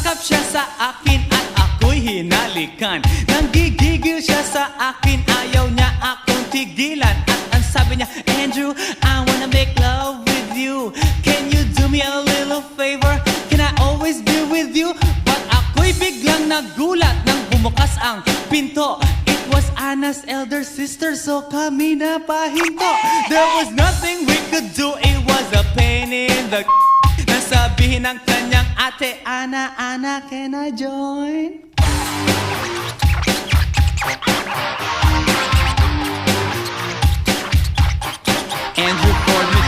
Yakap siya sa akin at ako'y hinalikan. Nanggigigil siya sa akin, ayaw niya akong tigilan. At ang sabi niya, Andrew, I wanna make love with you. Can you do me a little favor? Can I always be with you? But ako'y biglang nagulat nang bumukas ang pinto. It was Anna's elder sister, so kami na pahinto. There was nothing we could do, it was a pain in the nasabihin ng kanyang ate, Anna, Anna, can I join? Andrew called me